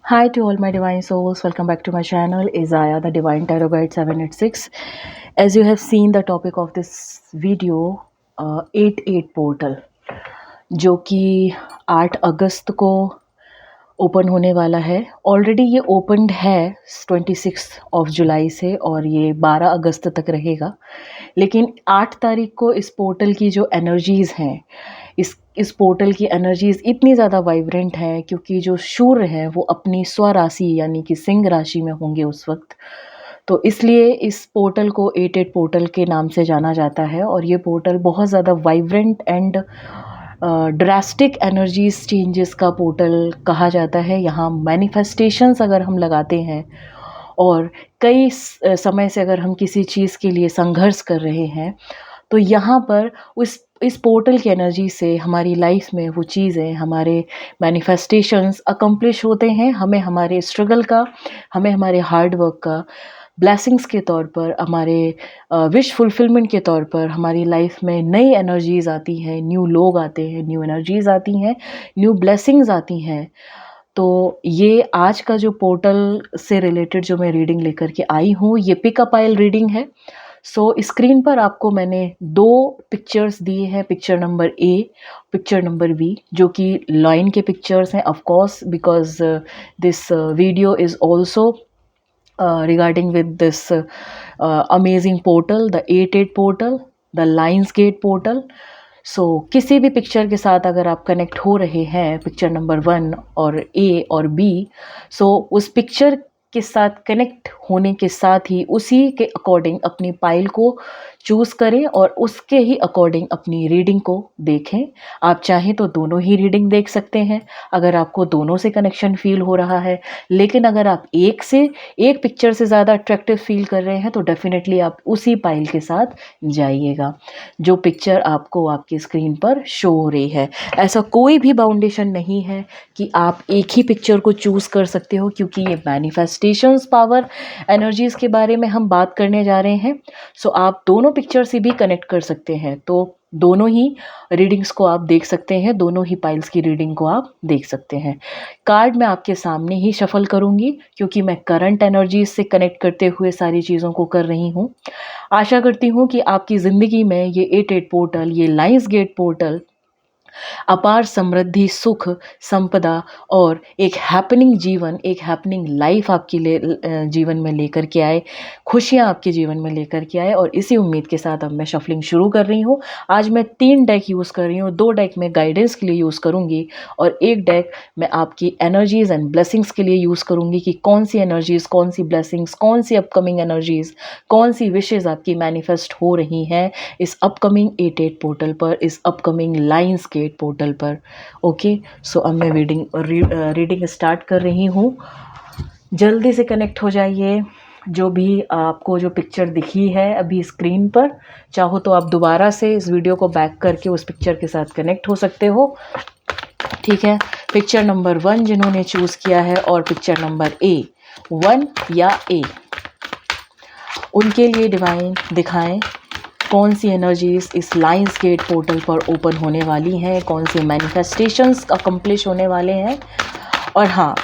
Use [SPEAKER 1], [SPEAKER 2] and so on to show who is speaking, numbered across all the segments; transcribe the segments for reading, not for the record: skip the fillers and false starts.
[SPEAKER 1] Hi to all my divine souls. Welcome back to my channel, Isaiah, the Divine Tarot Guide 786. As you have seen, the topic of this video, 88 portal, जो कि 8 अगस्त को open होने वाला है। Already ये opened है 26 of July से और ये 12 अगस्त तक रहेगा। लेकिन 8 तारीख को इस पोर्टल की जो एनर्जीज़ हैं, इस पोर्टल की एनर्जीज़ इतनी ज़्यादा वाइब्रेंट है क्योंकि जो सूर्य है वो अपनी स्वराशि यानी कि सिंह राशि में होंगे उस वक्त। तो इसलिए इस पोर्टल को 88 पोर्टल के नाम से जाना जाता है और ये पोर्टल बहुत ज़्यादा vibrant and drastic energies changes का पोर्टल कहा जाता है। यहाँ मैनिफेस्टेशंस अगर हम लगाते हैं और कई समय से अगर हम किसी चीज़ के लिए संघर्ष कर रहे हैं तो यहाँ पर इस पोर्टल की एनर्जी से हमारी लाइफ में वो चीज़ें, हमारे मैनिफेस्टेशंस अकम्प्लिश होते हैं। हमें हमारे स्ट्रगल का, हमें हमारे हार्ड वर्क का ब्लेसिंग्स के तौर पर, हमारे विश फुलफिलमेंट के तौर पर हमारी लाइफ में नई एनर्जीज़ आती हैं, न्यू लोग आते हैं, न्यू एनर्जीज़ आती हैं, न्यू ब्लेसिंग्स आती हैं। तो ये आज का जो पोर्टल से रिलेटेड जो मैं रीडिंग लेकर के आई हूँ, ये पिक अ पाइल रीडिंग है। सो स्क्रीन पर आपको मैंने 2 पिक्चर्स दिए हैं, picture number A, picture number B, जो कि लाइन के पिक्चर्स हैं of course, because this video is also regarding with this amazing portal, the 88 portal, the Lions Gate portal. सो किसी भी पिक्चर के साथ अगर आप कनेक्ट हो रहे हैं, पिक्चर नंबर 1 और ए और बी, सो उस पिक्चर के साथ कनेक्ट होने के साथ ही उसी के अकॉर्डिंग अपनी पाइल को चूज़ करें और उसके ही अकॉर्डिंग अपनी रीडिंग को देखें। आप चाहें तो दोनों ही रीडिंग देख सकते हैं अगर आपको दोनों से कनेक्शन फील हो रहा है। लेकिन अगर आप एक पिक्चर से ज़्यादा अट्रैक्टिव फील कर रहे हैं तो डेफिनेटली आप उसी पाइल के साथ जाइएगा जो पिक्चर आपको आपकी स्क्रीन पर शो हो रही है। ऐसा कोई भी बाउंडेशन नहीं है कि आप एक ही पिक्चर को चूज़ कर सकते हो, क्योंकि ये मैनिफेस्टेशंस पावर एनर्जीज़ के बारे में हम बात करने जा रहे हैं। सो आप दोनों पिक्चर से भी कनेक्ट कर सकते हैं, तो दोनों ही रीडिंग्स को आप देख सकते हैं, दोनों ही पाइल्स की रीडिंग को आप देख सकते हैं। कार्ड मैं आपके सामने ही शफल करूंगी क्योंकि मैं करंट एनर्जीज से कनेक्ट करते हुए सारी चीज़ों को कर रही हूँ। आशा करती हूँ कि आपकी ज़िंदगी में ये 88 पोर्टल, ये लाइंस गेट पोर्टल अपार समृद्धि, सुख, संपदा और एक हैपनिंग जीवन, एक हैपनिंग लाइफ आपके जीवन में लेकर के आए, खुशियाँ आपके जीवन में लेकर के आए। और इसी उम्मीद के साथ अब मैं शफलिंग शुरू कर रही हूँ। आज मैं 3 डेक यूज़ कर रही हूँ, 2 डेक मैं गाइडेंस के लिए यूज़ करूँगी और 1 डेक मैं आपकी एनर्जीज़ एंड ब्लेसिंग्स के लिए यूज़ करूँगी कि कौन सी एनर्जीज़, कौन सी ब्लेसिंग्स, कौन सी अपकमिंग एनर्जीज़, कौन सी विशेज़ आपकी मैनिफेस्ट हो रही हैं इस अपकमिंग 88 पोर्टल पर, इस अपकमिंग लाइंस गेट पोर्टल पर। ओके, सो अब मैं रीडिंग स्टार्ट कर रही हूँ। जल्दी से कनेक्ट हो जाइए। जो भी आपको जो पिक्चर दिखी है अभी स्क्रीन पर, चाहो तो आप दोबारा से इस वीडियो को बैक करके उस पिक्चर के साथ कनेक्ट हो सकते हो। ठीक है, पिक्चर नंबर 1 जिन्होंने चूज़ किया है और पिक्चर नंबर ए, 1 या ए, उनके लिए डिवाइन दिखाएं कौन सी एनर्जीज इस लाइंस गेट पोर्टल पर ओपन होने वाली हैं, कौन से मैनिफेस्टेशंस अकम्प्लिश होने वाले हैं। और हाँ,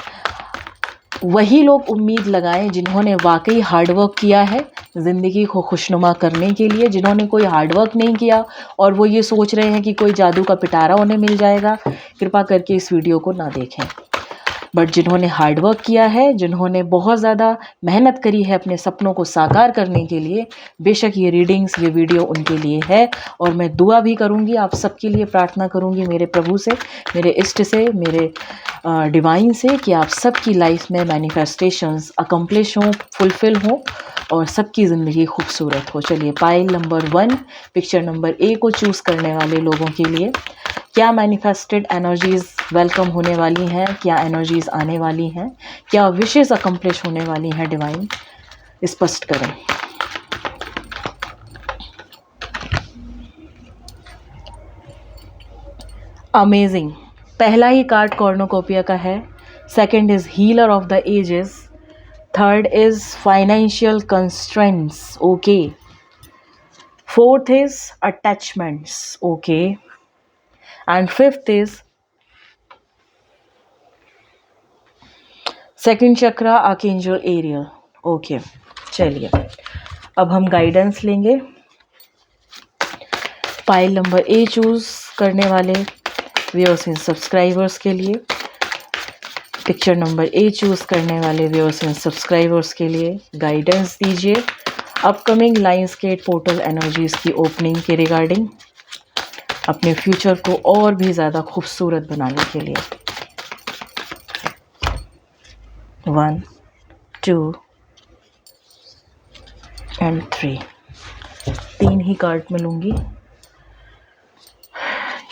[SPEAKER 1] वही लोग उम्मीद लगाएं जिन्होंने वाकई हार्डवर्क किया है ज़िंदगी को खुशनुमा करने के लिए। जिन्होंने कोई हार्डवर्क नहीं किया और वो ये सोच रहे हैं कि कोई जादू का पिटारा उन्हें मिल जाएगा, कृपा करके इस वीडियो को ना देखें। बट जिन्होंने हार्डवर्क किया है, जिन्होंने बहुत ज़्यादा मेहनत करी है अपने सपनों को साकार करने के लिए, बेशक ये रीडिंग्स, ये वीडियो उनके लिए है। और मैं दुआ भी करूँगी, आप सबके लिए प्रार्थना करूँगी मेरे प्रभु से, मेरे इष्ट से, मेरे डिवाइन से, कि आप सबकी लाइफ में मैनिफेस्टेशंस अकम्प्लिश हों, फुलफ़िल हों और सबकी ज़िंदगी खूबसूरत हो। चलिए, पाइल नंबर 1, पिक्चर नंबर ए को चूज़ करने वाले लोगों के लिए क्या मैनिफेस्टेड एनर्जीज़ वेलकम होने वाली हैं, क्या एनर्जीज़ आने वाली हैं, क्या विशेज़ अकम्प्लिश होने वाली हैं, डिवाइन स्पष्ट करें। अमेजिंग, पहला ही कार्ड कॉर्नोकोपिया का है। Second is healer of the ages. Third is financial constraints. Okay. Fourth is attachments. Okay. And fifth is second chakra archangel Ariel. Okay, चलिए अब हम गाइडेंस लेंगे। पाइल नंबर ए चूज़ करने वाले व्यूअर्स एंड सब्सक्राइबर्स के लिए, पिक्चर नंबर ए choose करने वाले व्यूअर्स एंड सब्सक्राइबर्स के लिए गाइडेंस दीजिए अपकमिंग लायंसगेट पोर्टल एनर्जीज़ की ओपनिंग के रिगार्डिंग, अपने फ्यूचर को और भी ज़्यादा खूबसूरत बनाने के लिए। 1 2 एंड 3, 3 ही कार्ड में लूँगी।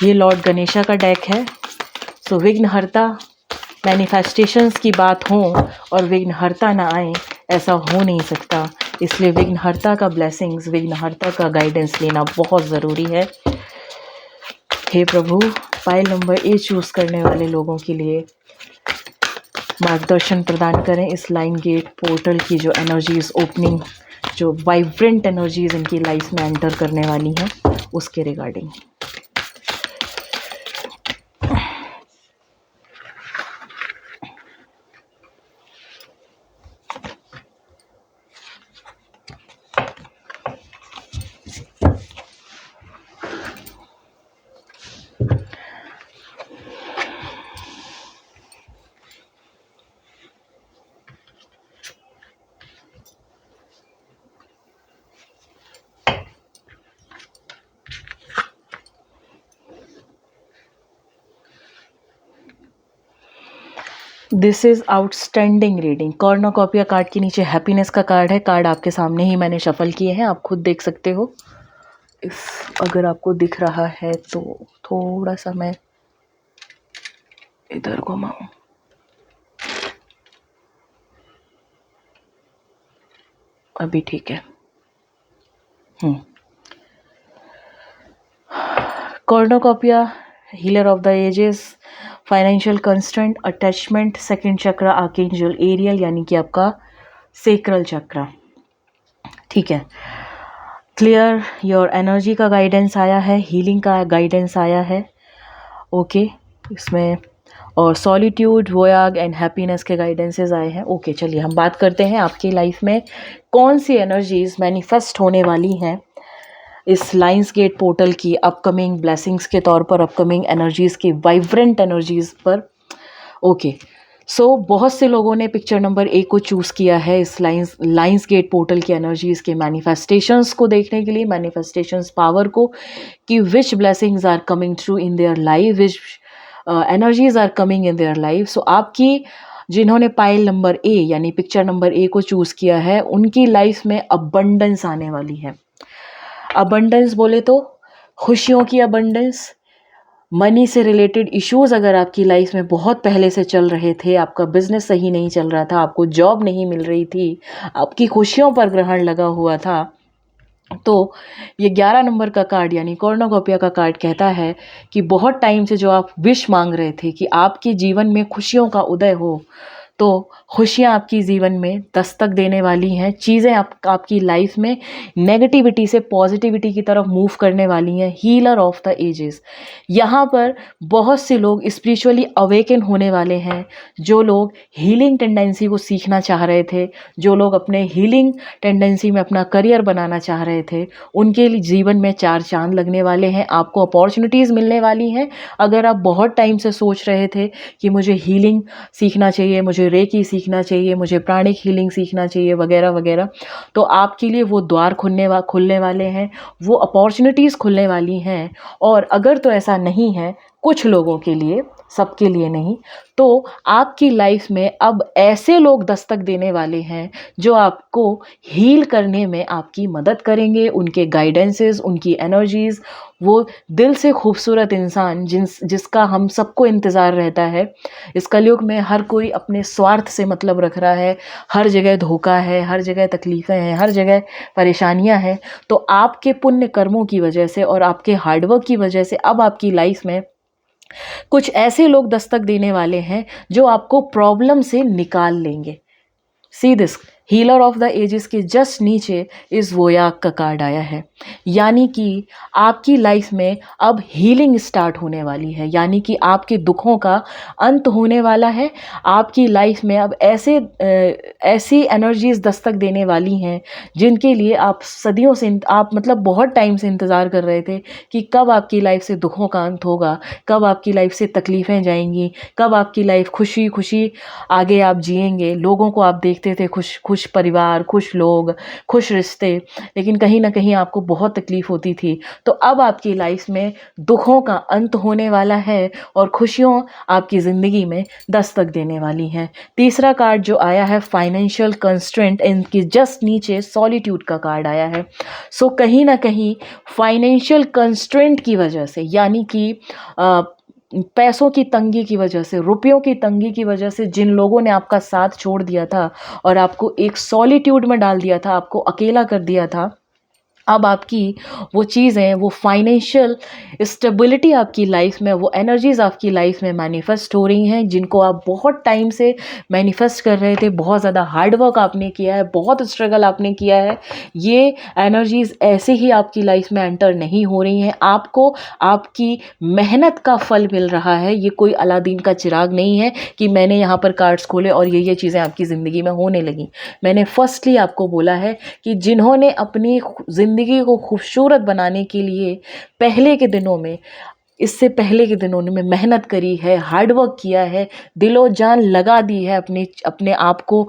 [SPEAKER 1] ये लॉर्ड गणेशा का डेक है। सो विघ्नहर्ता मैनिफेस्टेशंस की बात हो और विघ्नहर्ता ना आए, ऐसा हो नहीं सकता। इसलिए विघ्नहर्ता का ब्लेसिंग्स, विघ्नहर्ता का गाइडेंस लेना बहुत ज़रूरी है। हे प्रभु, पाइल नंबर ए चूज़ करने वाले लोगों के लिए मार्गदर्शन प्रदान करें इस लाइन गेट पोर्टल की जो एनर्जीज़ ओपनिंग, जो वाइब्रेंट एनर्जीज़ इनकी लाइफ में एंटर करने वाली हैं, उसके regarding. This is outstanding reading. Cornucopia card के नीचे हैप्पीनेस का कार्ड है। कार्ड आपके सामने ही मैंने शफल किए हैं, आप खुद देख सकते हो। अगर आपको दिख रहा है तो थोड़ा सा मैं इधर घुमाऊं। अभी ठीक है। Cornucopia, healer of the ages, financial constraint, attachment, second chakra archangel Ariel यानी कि आपका सेक्रल चक्रा। ठीक है, क्लियर योर एनर्जी का गाइडेंस आया है, हीलिंग का गाइडेंस आया है। ओके, इसमें और सॉलिट्यूड, वोयाग एंड हैप्पीनेस के गाइडेंसेस आए हैं। ओके, चलिए हम बात करते हैं आपकी लाइफ में कौन सी एनर्जीज मैनिफेस्ट होने वाली हैं इस लायंसगेट पोर्टल की अपकमिंग ब्लेसिंग्स के तौर पर, अपकमिंग एनर्जीज़ की वाइब्रेंट एनर्जीज़ पर। ओके, सो बहुत से लोगों ने पिक्चर नंबर ए को चूज़ किया है इस लायंसगेट पोर्टल की एनर्जीज़ के मैनिफेस्टेशंस को देखने के लिए, मैनिफेस्टेशंस पावर को, कि which blessings are coming through in their life, which energies are coming in their life. So आपकी जिन्होंने पाइल नंबर ए यानी पिक्चर नंबर ए को चूज़ किया है, उनकी लाइफ में अबंडेंस आने वाली है। अबंडेंस बोले तो खुशियों की अबंडेंस, मनी से रिलेटेड इश्यूज़ अगर आपकी लाइफ में बहुत पहले से चल रहे थे, आपका बिजनेस सही नहीं चल रहा था, आपको जॉब नहीं मिल रही थी, आपकी खुशियों पर ग्रहण लगा हुआ था, तो ये 11 नंबर का कार्ड यानी कॉर्नोकॉपिया का कार्ड कहता है कि बहुत टाइम से जो आप विश मांग रहे थे कि आपके जीवन में खुशियों का उदय हो, तो खुशियाँ आपकी जीवन में दस्तक देने वाली हैं। चीज़ें आपकी लाइफ में नेगेटिविटी से पॉजिटिविटी की तरफ मूव करने वाली हैं। हीलर ऑफ द एजेस, यहाँ पर बहुत से लोग स्पिरिचुअली अवेकन होने वाले हैं। जो लोग हीलिंग टेंडेंसी को सीखना चाह रहे थे, जो लोग अपने हीलिंग टेंडेंसी में अपना करियर बनाना चाह रहे थे, उनके लिए जीवन में 4 चांद लगने वाले हैं। आपको अपॉर्चुनिटीज़ मिलने वाली हैं। अगर आप बहुत टाइम से सोच रहे थे कि मुझे हीलिंग सीखना चाहिए, मुझे रेकी सीखना चाहिए, मुझे प्राणिक हीलिंग सीखना चाहिए वगैरह वगैरह, तो आपके लिए वो द्वार खुलने वाले हैं, वो अपॉर्चुनिटीज़ खुलने वाली हैं। और अगर तो ऐसा नहीं है, कुछ लोगों के लिए, सबके लिए नहीं, तो आपकी लाइफ में अब ऐसे लोग दस्तक देने वाले हैं जो आपको हील करने में आपकी मदद करेंगे। उनके गाइडेंसेस, उनकी एनर्जीज़, वो दिल से खूबसूरत इंसान जिसका हम सबको इंतज़ार रहता है। इस कलयुग में हर कोई अपने स्वार्थ से मतलब रख रहा है, हर जगह धोखा है, हर जगह तकलीफ़ें हैं, हर जगह परेशानियां हैं। तो आपके पुण्य कर्मों की वजह से और आपके हार्डवर्क की वजह से अब आपकी लाइफ में कुछ ऐसे लोग दस्तक देने वाले हैं जो आपको प्रॉब्लम से निकाल लेंगे। See this, healer of the edges के जस्ट नीचे इस वोयाग का कार्ड आया है। यानी कि आपकी लाइफ में अब हीलिंग स्टार्ट होने वाली है, यानी कि आपके दुखों का अंत होने वाला है। आपकी लाइफ में अब ऐसी एनर्जीज दस्तक देने वाली हैं जिनके लिए आप सदियों से आप मतलब बहुत टाइम से इंतज़ार कर रहे थे कि कब आपकी लाइफ से दुखों का अंत होगा, कब आपकी लाइफ से तकलीफ़ें जाएंगी, कब आपकी लाइफ खुशी खुशी आगे आप जिएंगे। लोगों को आप देखते थे खुश खुश परिवार, खुश लोग, खुश रिश्ते, लेकिन कहीं ना कहीं आपको बहुत तकलीफ होती थी। तो अब आपकी लाइफ में दुखों का अंत होने वाला है और खुशियों आपकी ज़िंदगी में दस्तक देने वाली हैं। तीसरा कार्ड जो आया है फाइनेंशियल कंस्ट्रेंट, इनकी जस्ट नीचे सॉलिट्यूड का कार्ड आया है। सो कहीं ना कहीं फाइनेंशियल कंस्ट्रेंट की वजह से, यानी कि पैसों की तंगी की वजह से, रुपयों की तंगी की वजह से जिन लोगों ने आपका साथ छोड़ दिया था और आपको एक सॉलिट्यूड में डाल दिया था, आपको अकेला कर दिया था, अब आपकी वो चीज़ें, वो फाइनेंशियल स्टेबिलिटी आपकी लाइफ में, वो एनर्जीज़ आपकी लाइफ में मैनिफेस्ट हो रही हैं जिनको आप बहुत टाइम से मैनिफेस्ट कर रहे थे। बहुत ज़्यादा हार्ड वर्क आपने किया है, बहुत स्ट्रगल आपने किया है। ये एनर्जीज़ ऐसे ही आपकी लाइफ में एंटर नहीं हो रही हैं, आपको आपकी मेहनत का फल मिल रहा है। ये कोई अलादीन का चिराग नहीं है कि मैंने यहाँ पर कार्ड्स खोले और ये चीज़ें आपकी ज़िंदगी में होने लगी। मैंने फर्स्टली आपको बोला है कि जिन्होंने अपनी ज़िंदगी को खूबसूरत बनाने के लिए पहले के दिनों में, इससे पहले के दिनों में मेहनत करी है, हार्ड वर्क किया है, दिलो जान लगा दी है अपने आप को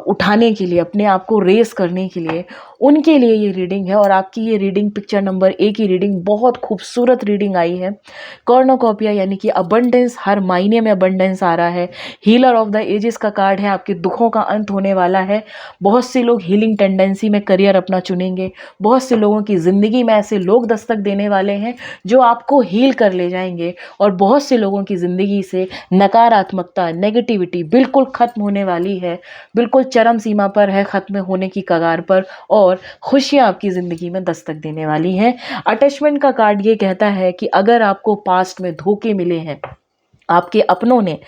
[SPEAKER 1] उठाने के लिए, अपने आप को रेस करने के लिए, उनके लिए ये रीडिंग है। और आपकी ये रीडिंग पिक्चर नंबर 1 की रीडिंग बहुत खूबसूरत रीडिंग आई है। कॉर्नोकॉपिया यानी कि अबंडेंस, हर महीने में अबंडेंस आ रहा है। हीलर ऑफ द एजेस का कार्ड है, आपके दुखों का अंत होने वाला है। बहुत से लोग हीलिंग टेंडेंसी में करियर अपना चुनेंगे। बहुत से लोगों की ज़िंदगी में ऐसे लोग दस्तक देने वाले हैं जो आपको हील कर ले जाएंगे। और बहुत से लोगों की ज़िंदगी से नकारात्मकता, नेगेटिविटी बिल्कुल ख़त्म होने वाली है, बिल्कुल चरम सीमा पर है, ख़त्म होने की कगार पर, और खुशियाँ आपकी ज़िंदगी में दस्तक देने वाली हैं। अटैचमेंट का कार्ड ये कहता है कि अगर आपको पास्ट में धोखे मिले हैं, आपके अपनों ने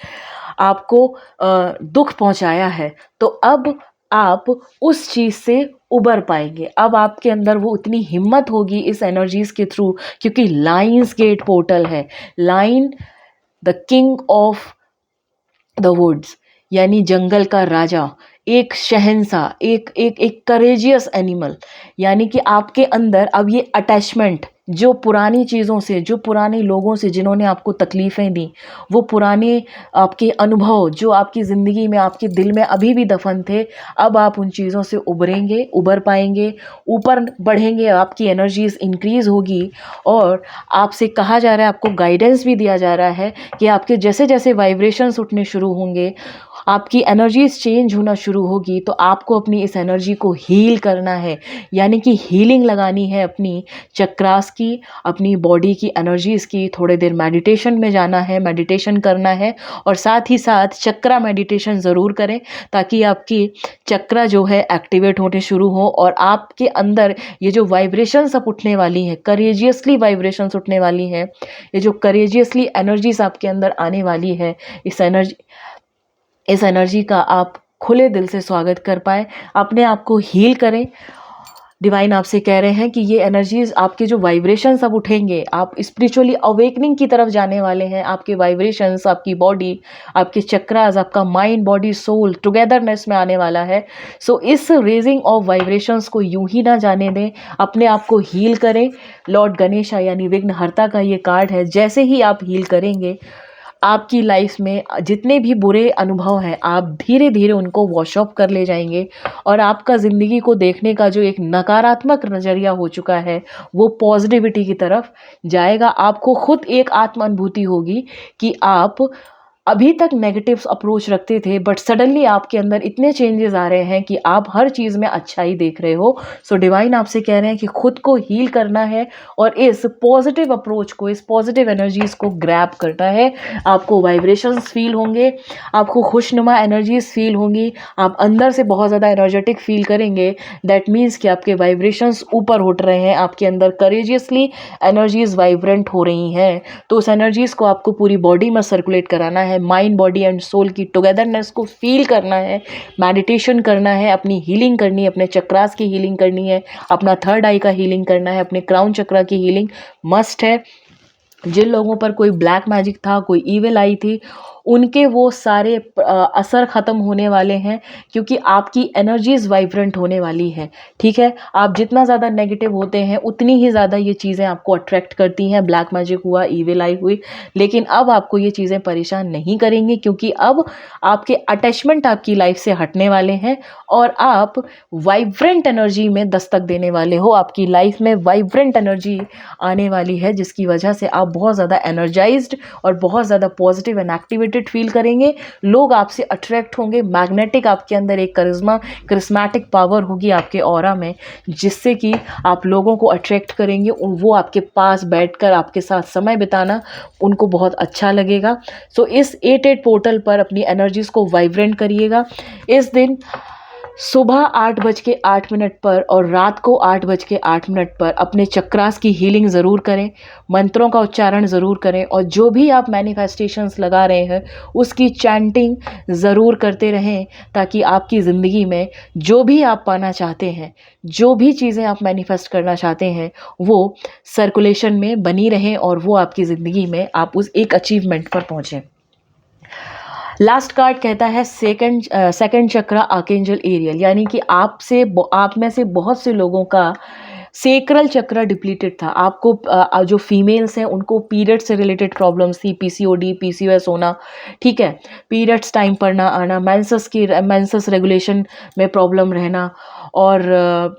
[SPEAKER 1] आपको दुख पहुंचाया है, तो अब आप उस चीज़ से उबर पाएंगे। अब आपके अंदर वो उतनी हिम्मत होगी इस एनर्जीज़ के थ्रू, क्योंकि लाइन्स गेट पोर्टल है। Lion the king of the woods, यानी जंगल का राजा, एक शहंशाह, एक करेजियस एनिमल। यानी कि आपके अंदर अब ये अटैचमेंट, जो पुरानी चीज़ों से, जो पुराने लोगों से जिन्होंने आपको तकलीफ़ें दी, वो पुराने आपके अनुभव जो आपकी ज़िंदगी में, आपके दिल में अभी भी दफन थे, अब आप उन चीज़ों से उभरेंगे, उबर पाएंगे, ऊपर बढ़ेंगे, आपकी एनर्जीज इंक्रीज़ होगी। और आपसे कहा जा रहा है, आपको गाइडेंस भी दिया जा रहा है कि आपके जैसे जैसे वाइब्रेशंस उठने शुरू होंगे, आपकी एनर्जीज चेंज होना शुरू होगी, तो आपको अपनी इस एनर्जी को हील करना है। यानी कि हीलिंग लगानी है अपनी चक्रास की, अपनी बॉडी की एनर्जीज़ की। थोड़े देर मेडिटेशन में जाना है, मेडिटेशन करना है, और साथ ही साथ चक्रा मेडिटेशन ज़रूर करें ताकि आपकी चक्रा जो है एक्टिवेट होने शुरू हो और आपके अंदर ये जो वाइब्रेशंस अब उठने वाली हैं, करेजियसली वाइब्रेशंस उठने वाली हैं, ये जो करेजियसली एनर्जीज आपके अंदर आने वाली है, इस एनर्जी का आप खुले दिल से स्वागत कर पाए, अपने आप को हील करें। डिवाइन आपसे कह रहे हैं कि ये एनर्जीज, आपके जो वाइब्रेशंस अब उठेंगे, आप स्पिरिचुअली अवेकनिंग की तरफ जाने वाले हैं। आपके वाइब्रेशंस, आपकी बॉडी, आपके चक्रास, आपका माइंड, बॉडी, सोल टुगेदरनेस में आने वाला है। सो इस रेजिंग ऑफ वाइब्रेशंस को यूं ही ना जाने दें, अपने आप को हील करें। लॉर्ड गणेशा यानी विघ्नहर्ता का ये कार्ड है। जैसे ही आप हील करेंगे, आपकी लाइफ में जितने भी बुरे अनुभव हैं, आप धीरे धीरे उनको वॉश ऑफ कर ले जाएंगे और आपका ज़िंदगी को देखने का जो एक नकारात्मक नज़रिया हो चुका है, वो पॉजिटिविटी की तरफ जाएगा। आपको खुद एक आत्म अनुभूति होगी कि आप अभी तक नेगेटिव अप्रोच रखते थे, बट सडनली आपके अंदर इतने चेंजेस आ रहे हैं कि आप हर चीज़ में अच्छाई देख रहे हो। सो डिवाइन आपसे कह रहे हैं कि खुद को हील करना है और इस पॉजिटिव अप्रोच को, इस पॉजिटिव एनर्जीज़ को ग्रैब करना है। आपको वाइब्रेशंस फील होंगे, आपको खुशनुमा एनर्जीज फील होंगी, आप अंदर से बहुत ज़्यादा एनर्जेटिक फील करेंगे। दैट मीन्स कि आपके वाइब्रेशंस ऊपर उठ रहे हैं, आपके अंदर करेजियसली एनर्जीज वाइब्रेंट हो रही हैं। तो उस एनर्जीज़ को आपको पूरी बॉडी में सर्कुलेट कराना है। है, माइंड बॉडी एंड सोल की टुगेदरनेस को फील करना है, मेडिटेशन करना है, अपनी हीलिंग करनी है, अपने चक्रास की हीलिंग करनी है, अपना थर्ड आई का हीलिंग करना है, अपने क्राउन चक्रा की हीलिंग मस्ट है। जिन लोगों पर कोई ब्लैक मैजिक था, कोई ईविल आई थी, उनके वो सारे असर ख़त्म होने वाले हैं, क्योंकि आपकी एनर्जीज वाइब्रेंट होने वाली है। ठीक है, आप जितना ज़्यादा नेगेटिव होते हैं उतनी ही ज़्यादा ये चीज़ें आपको अट्रैक्ट करती हैं। ब्लैक मैजिक हुआ, ईविल आई हुई, लेकिन अब आपको ये चीज़ें परेशान नहीं करेंगी, क्योंकि अब आपके अटैचमेंट आपकी लाइफ से हटने वाले हैं और आप वाइब्रेंट एनर्जी में दस्तक देने वाले हो। आपकी लाइफ में वाइब्रेंट एनर्जी आने वाली है, जिसकी वजह से आप बहुत ज़्यादा एनर्जाइज्ड और बहुत ज़्यादा पॉजिटिव एंड एक्टिवेटेड फील करेंगे। लोग आपसे अट्रैक्ट होंगे, मैग्नेटिक आपके अंदर एक करिश्मेटिक पावर होगी आपके ऑरा में, जिससे कि आप लोगों को अट्रैक्ट करेंगे। वो आपके पास बैठकर आपके साथ समय बिताना उनको बहुत अच्छा लगेगा। सो इस 8-8 पोर्टल पर अपनी एनर्जीज को वाइब्रेंट करिएगा। इस दिन सुबह 8:08 पर और रात को 8:08 पर अपने चक्रास की हीलिंग ज़रूर करें, मंत्रों का उच्चारण ज़रूर करें, और जो भी आप मैनिफेस्टेशंस लगा रहे हैं उसकी चैंटिंग ज़रूर करते रहें, ताकि आपकी ज़िंदगी में जो भी आप पाना चाहते हैं, जो भी चीज़ें आप मैनिफेस्ट करना चाहते हैं, वो सर्कुलेशन में बनी रहें और वो आपकी ज़िंदगी में आप उस एक अचीवमेंट पर पहुँचें। लास्ट कार्ड कहता है सेकंड चक्रा आर्केंजल एरियल, यानी कि आप में से बहुत से लोगों का सेक्रल चक्रा डिप्लीटेड था। आपको जो फीमेल्स हैं उनको पीरियड से रिलेटेड प्रॉब्लम्स थी, पीसीओडी, पीसीओएस होना, ठीक है, पीरियड्स टाइम पर ना आना, मेंसेस रेगुलेशन में प्रॉब्लम रहना, और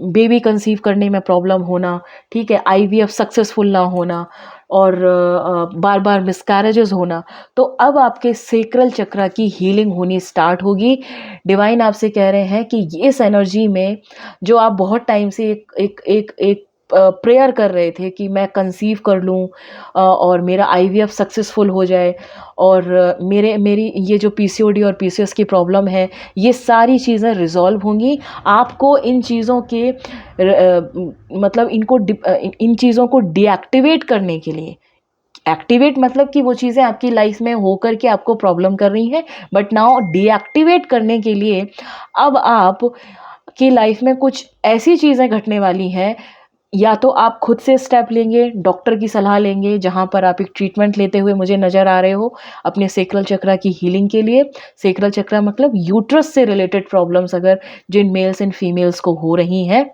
[SPEAKER 1] बेबी कंसीव करने में प्रॉब्लम होना, ठीक है, आईवीएफ सक्सेसफुल ना होना, और बार बार मिसकैरेजेस होना। तो अब आपके सेक्रल चक्रा की हीलिंग होनी स्टार्ट होगी। डिवाइन आपसे कह रहे हैं कि इस एनर्जी में जो आप बहुत टाइम से एक प्रेयर कर रहे थे कि मैं कंसीव कर लूं और मेरा आईवीएफ सक्सेसफुल हो जाए, और मेरी ये जो पीसीओडी और पीसीओएस की प्रॉब्लम है, ये सारी चीज़ें रिजॉल्व होंगी। आपको इन चीज़ों के मतलब इन चीज़ों को डीएक्टिवेट करने के लिए, एक्टिवेट मतलब कि वो चीज़ें आपकी लाइफ में होकर के आपको प्रॉब्लम कर रही हैं, बट नाउ डीएक्टिवेट करने के लिए अब आप की लाइफ में कुछ ऐसी चीज़ें घटने वाली हैं। या तो आप खुद से स्टेप लेंगे, डॉक्टर की सलाह लेंगे, जहाँ पर आप एक ट्रीटमेंट लेते हुए मुझे नज़र आ रहे हो अपने सेक्रल चक्रा की हीलिंग के लिए। सेक्रल चक्रा मतलब यूट्रस से रिलेटेड प्रॉब्लम्स अगर जिन मेल्स एंड फीमेल्स को हो रही हैं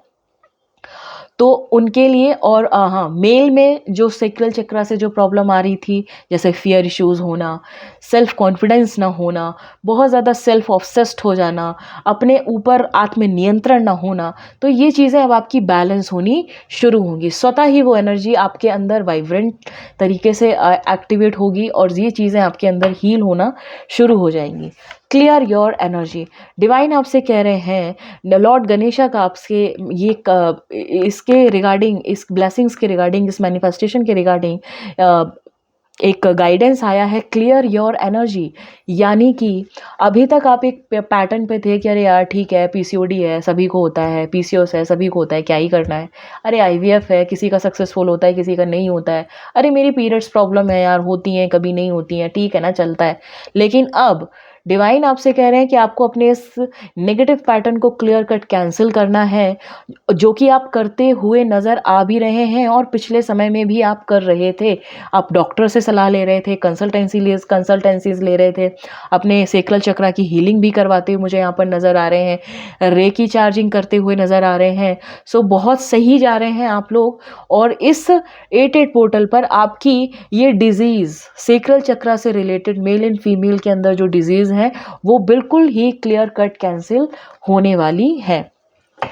[SPEAKER 1] तो उनके लिए, और हाँ, मेल में जो सेक्रल चक्रा से जो प्रॉब्लम आ रही थी, जैसे फियर इश्यूज़ होना, सेल्फ कॉन्फिडेंस ना होना, बहुत ज़्यादा सेल्फ ऑब्सेस्ड हो जाना, अपने ऊपर आत्म नियंत्रण ना होना, तो ये चीज़ें अब आपकी बैलेंस होनी शुरू होंगी। स्वतः ही वो एनर्जी आपके अंदर वाइब्रेंट तरीके से एक्टिवेट होगी और ये चीज़ें आपके अंदर हील होना शुरू हो जाएंगी। Clear your energy. डिवाइन आपसे कह रहे हैं, लॉर्ड गणेशा का आपसे इसके रिगार्डिंग, इस ब्लेसिंग्स के रिगार्डिंग, इस मैनिफेस्टेशन के रिगार्डिंग एक गाइडेंस आया है, क्लियर योर एनर्जी। यानी कि अभी तक आप एक पैटर्न पे थे कि अरे यार ठीक है, पीसीओडी है सभी को होता है, पीसीओएस है सभी को होता है, क्या ही करना है, अरे आईवीएफ है किसी का सक्सेसफुल होता है किसी का नहीं होता है, अरे मेरी पीरियड्स प्रॉब्लम है यार, होती हैं कभी नहीं होती हैं, ठीक है ना, चलता है। लेकिन अब डिवाइन आपसे कह रहे हैं कि आपको अपने इस नेगेटिव पैटर्न को क्लियर कट कैंसिल करना है, जो कि आप करते हुए नज़र आ भी रहे हैं और पिछले समय में भी आप कर रहे थे। आप डॉक्टर से सलाह ले रहे थे, कंसल्टेंसीज ले रहे थे, अपने सेक्रल चक्रा की हीलिंग भी करवाते हुए मुझे यहाँ पर नज़र आ रहे हैं, रेकी चार्जिंग करते हुए नज़र आ रहे हैं। सो बहुत सही जा रहे हैं आप लोग। और इस 8-8 पोर्टल पर आपकी ये डिजीज़, सेक्रल चक्रा से रिलेटेड मेल एंड फीमेल के अंदर जो डिजीज़ है वो बिल्कुल ही क्लियर कट कैंसिल होने वाली है।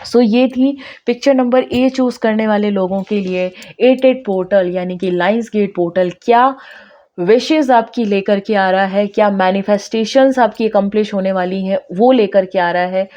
[SPEAKER 1] सो ये थी पिक्चर नंबर ए चूज करने वाले लोगों के लिए 8-8 पोर्टल, यानी कि लाइंस गेट पोर्टल क्या विशेष आपकी लेकर के आ रहा है, क्या मैनिफेस्टेशंस आपकी अकम्प्लिश होने वाली हैं वो लेकर के आ रहा है,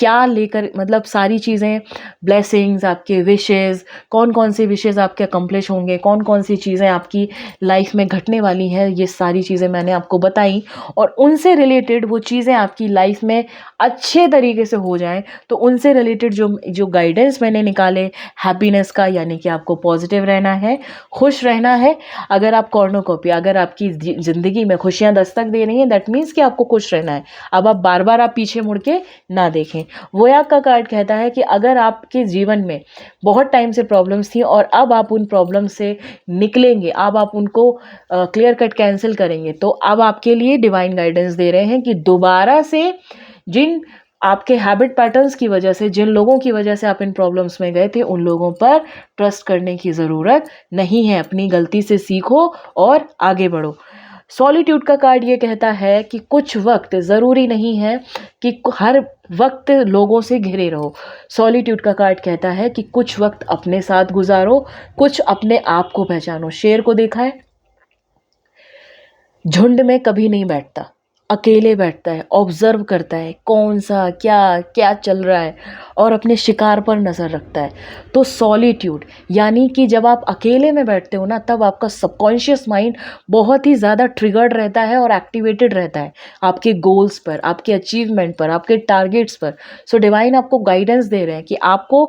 [SPEAKER 1] क्या लेकर, मतलब सारी चीज़ें, ब्लेसिंग्स, आपके विशेज़, कौन कौन सी विशेज़ आपके अकम्प्लिश होंगे, कौन कौन सी चीज़ें आपकी लाइफ में घटने वाली हैं, ये सारी चीज़ें मैंने आपको बताई। और उनसे रिलेटेड वो चीज़ें आपकी लाइफ में अच्छे तरीके से हो जाएं, तो उनसे रिलेटेड जो जो गाइडेंस मैंने निकाले हैप्पीनेस का, यानी कि आपको पॉजिटिव रहना है, खुश रहना है। अगर आप कॉर्नोकॉपी, अगर आपकी ज़िंदगी में खुशियाँ दस्तक दे रही हैं, दैट मीन्स कि आपको खुश रहना है। अब आप बार बार आप पीछे मुड़ के ना देखें। वोयाक का कार्ड कहता है कि अगर आपके जीवन में बहुत टाइम से प्रॉब्लम्स थी और अब आप उन प्रॉब्लम से निकलेंगे, अब आप उनको क्लियर कट कैंसिल करेंगे, तो अब आपके लिए डिवाइन गाइडेंस दे रहे हैं कि दोबारा से जिन आपके हैबिट पैटर्न्स की वजह से, जिन लोगों की वजह से आप इन प्रॉब्लम्स में गए थे, उन लोगों पर ट्रस्ट करने की ज़रूरत नहीं है। अपनी गलती से सीखो और आगे बढ़ो। सॉलिट्यूड का कार्ड ये कहता है कि कुछ वक्त, ज़रूरी नहीं है कि हर वक्त लोगों से घिरे रहो। सॉलिट्यूड का कार्ड कहता है कि कुछ वक्त अपने साथ गुजारो, कुछ अपने आप को पहचानो। शेर को देखा है, झुंड में कभी नहीं बैठता, अकेले बैठता है, ऑब्जर्व करता है कौन सा क्या क्या चल रहा है, और अपने शिकार पर नज़र रखता है। तो सॉलिट्यूड यानी कि जब आप अकेले में बैठते हो ना, तब आपका सबकॉन्शियस माइंड बहुत ही ज़्यादा ट्रिगर्ड रहता है और एक्टिवेटेड रहता है आपके गोल्स पर, आपके अचीवमेंट पर, आपके टारगेट्स पर। सो डिवाइन आपको गाइडेंस दे रहे हैं कि आपको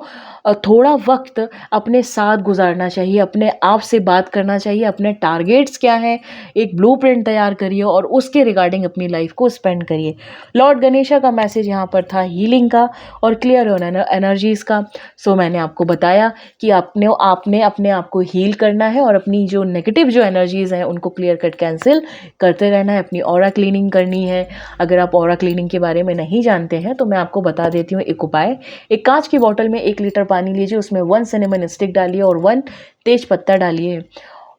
[SPEAKER 1] थोड़ा वक्त अपने साथ गुजारना चाहिए, अपने आप से बात करना चाहिए, अपने टारगेट्स क्या हैं एक ब्लूप्रिंट तैयार करिए और उसके रिगार्डिंग अपनी लाइफ को स्पेंड करिए। लॉर्ड गणेशा का मैसेज यहाँ पर था हीलिंग का और क्लियर एनर्जीज़ का। सो मैंने आपको बताया कि आपने अपने आप को हील करना है और अपनी जो नेगेटिव जो एनर्जीज़ हैं उनको क्लियर कट कैंसिल करते रहना है, अपनी ऑरा क्लीनिंग करनी है। अगर आप ऑरा क्लीनिंग के बारे में नहीं जानते हैं तो मैं आपको बता देती हूँ एक उपाय। एक कांच की बॉटल में 1 लीटर पानी लीजिए, उसमें 1 सिनेमन स्टिक डालिए और 1 तेज पत्ता डालिए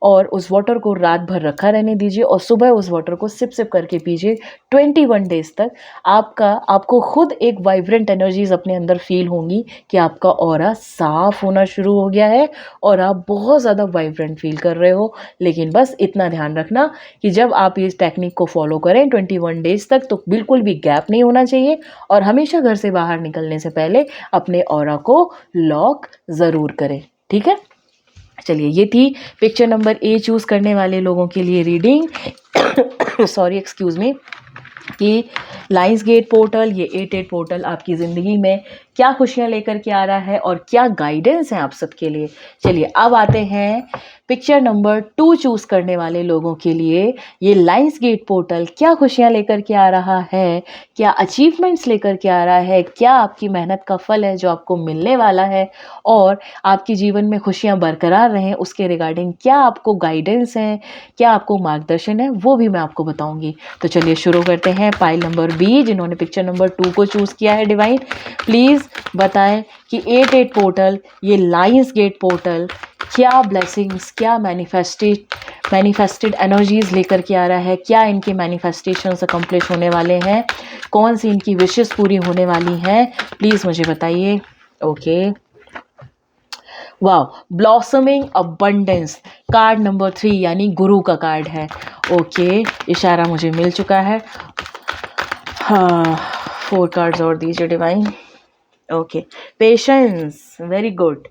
[SPEAKER 1] और उस वाटर को रात भर रखा रहने दीजिए और सुबह उस वाटर को सिप सिप करके पीजिए 21 डेज तक। आपको खुद एक वाइब्रेंट एनर्जीज अपने अंदर फील होंगी कि आपका ऑरा साफ होना शुरू हो गया है और आप बहुत ज़्यादा वाइब्रेंट फील कर रहे हो। लेकिन बस इतना ध्यान रखना कि जब आप इस टेक्निक को फॉलो करें 21 डेज तक, तो बिल्कुल भी गैप नहीं होना चाहिए और हमेशा घर से बाहर निकलने से पहले अपने ऑरा को लॉक ज़रूर करें। ठीक है, चलिए ये थी पिक्चर नंबर ए चूज़ करने वाले लोगों के लिए रीडिंग। Sorry, excuse me. कि लाइंस गेट पोर्टल, ये 88 पोर्टल आपकी ज़िंदगी में क्या खुशियाँ लेकर के आ रहा है और क्या गाइडेंस है आप सबके लिए। चलिए अब आते हैं पिक्चर नंबर 2 चूज़ करने वाले लोगों के लिए। ये लाइंस गेट पोर्टल क्या खुशियाँ लेकर के आ रहा है, क्या अचीवमेंट्स लेकर के आ रहा है, क्या आपकी मेहनत का फल है जो आपको मिलने वाला है और आपके जीवन में खुशियाँ बरकरार रहें, उसके रिगार्डिंग क्या आपको गाइडेंस है, क्या आपको मार्गदर्शन है, वो भी मैं आपको बताऊंगी। तो चलिए शुरू करते हैं। पाइल नंबर बी जिन्होंने पिक्चर नंबर 2 को चूज़ किया है, डिवाइन प्लीज़ बताएं कि 88 पोर्टल, ये लाइंस गेट पोर्टल क्या ब्लेसिंग्स, क्या मैनिफेस्टेड एनर्जीज लेकर के आ रहा है, क्या इनके मैनिफेस्टेशंस अकम्प्लिश होने वाले हैं, कौन सी इनकी विशेस पूरी होने वाली हैं, प्लीज़ मुझे बताइए। ओके, वाह, ब्लॉसमिंग अबंडेंस, कार्ड नंबर 3 यानी गुरु का कार्ड है। ओके, इशारा मुझे मिल चुका है। हाँ, 4 कार्ड्स और दीजिए divine. Okay, patience, very good.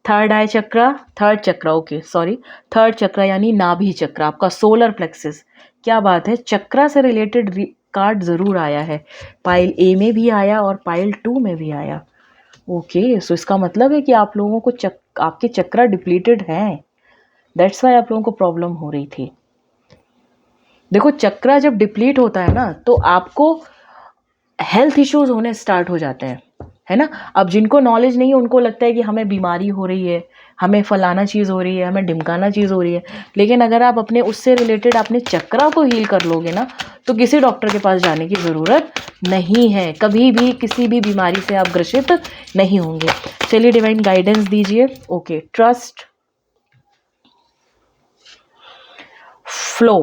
[SPEAKER 1] Third eye chakra, third chakra, okay sorry, third chakra यानी नाभि चक्र, आपका सोलर प्लेक्सिस। क्या बात है, चक्रा से रिलेटेड कार्ड ज़रूर आया है। पाइल ए में भी आया और पाइल 2 में भी आया। ओके, सो इसका मतलब है कि आप लोगों को आपके चक्रा डिप्लीटेड हैं, दैट्स वाई आप लोगों को प्रॉब्लम हो रही थी। देखो, चक्रा जब डिप्लीट होता है ना तो आपको हेल्थ इश्यूज होने स्टार्ट हो जाते हैं, है ना। अब जिनको नॉलेज नहीं है उनको लगता है कि हमें बीमारी हो रही है, हमें फलाना चीज़ हो रही है, हमें ढिमकाना चीज़ हो रही है। लेकिन अगर आप अपने उससे रिलेटेड अपने चक्रा को हील कर लोगे ना, तो किसी डॉक्टर के पास जाने की ज़रूरत नहीं है, कभी भी किसी भी बीमारी से आप ग्रसित नहीं होंगे। चलिए डिवाइन गाइडेंस दीजिए। Okay, trust, flow,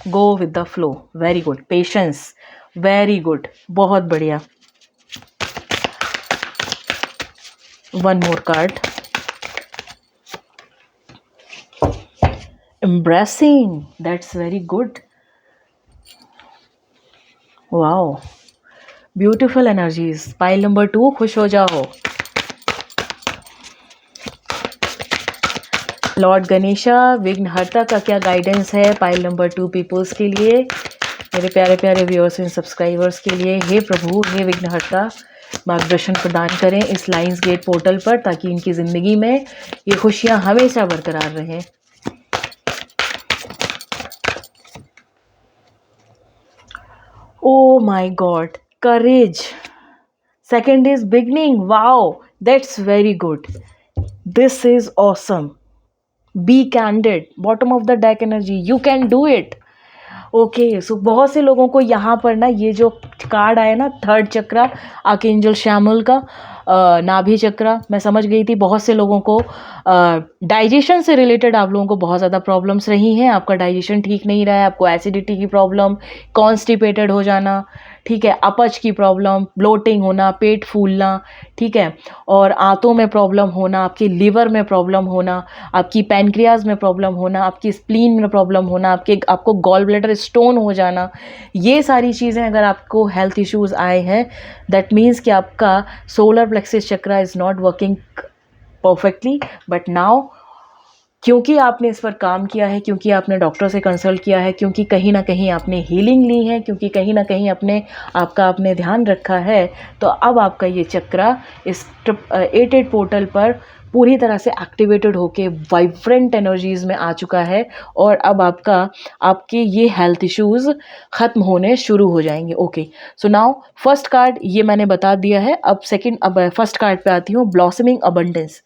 [SPEAKER 1] go with the flow, very good. Patience, very good, बहुत बढ़िया। One more card, embracing, that's very good. Wow, beautiful energies. Pile number 2, खुश हो जाओ। लॉर्ड गणेशा, विघ्नहर्ता का क्या गाइडेंस है पाइल नंबर 2 पीपल्स के लिए, मेरे प्यारे प्यारे व्यूअर्स एंड सब्सक्राइबर्स के लिए। हे प्रभु, हे विघ्नहर्ता, मार्गदर्शन प्रदान करें इस लाइंस गेट पोर्टल पर, ताकि इनकी ज़िंदगी में ये खुशियाँ हमेशा बरकरार रहें। Oh my God, courage. Second is beginning. Wow, that's very good. This is awesome. Be candid. Bottom of the deck energy. You can do it. Okay so बहुत से लोगों को यहाँ पर ना ये जो कार्ड आया ना, थर्ड चक्रा, आर्कएंजल श्यामल का नाभि चक्रा, मैं समझ गई थी बहुत से लोगों को डाइजेशन से रिलेटेड आप लोगों को बहुत ज़्यादा प्रॉब्लम्स रही हैं। आपका डाइजेशन ठीक नहीं रहा है, आपको एसिडिटी की प्रॉब्लम, कॉन्स्टिपेटेड हो जाना, ठीक है, अपच की प्रॉब्लम, ब्लोटिंग होना, पेट फूलना, ठीक है, और आंतों में प्रॉब्लम होना, आपकी लिवर में प्रॉब्लम होना, आपकी पैनक्रियाज में प्रॉब्लम होना, आपकी स्प्लीन में प्रॉब्लम होना, आपको गॉल ब्लैडर स्टोन हो जाना, ये सारी चीज़ें अगर आपको हेल्थ इश्यूज़ आए हैं, दैट मीन्स कि आपका solar plexus chakra is not working perfectly. But now क्योंकि आपने इस पर काम किया है, क्योंकि आपने डॉक्टर से कंसल्ट किया है, क्योंकि कहीं ना कहीं आपने हीलिंग ली है, क्योंकि कहीं ना कहीं आपने ध्यान रखा है, तो अब आपका ये चक्रा इस 8-8 पोर्टल पर पूरी तरह से एक्टिवेटेड होके वाइब्रेंट एनर्जीज़ में आ चुका है, और अब आपके ये हेल्थ इश्यूज़ ख़त्म होने शुरू हो जाएंगे। Okay, so now first card ये मैंने बता दिया है। अब फर्स्ट कार्ड पे आती हूँ, blossoming abundance.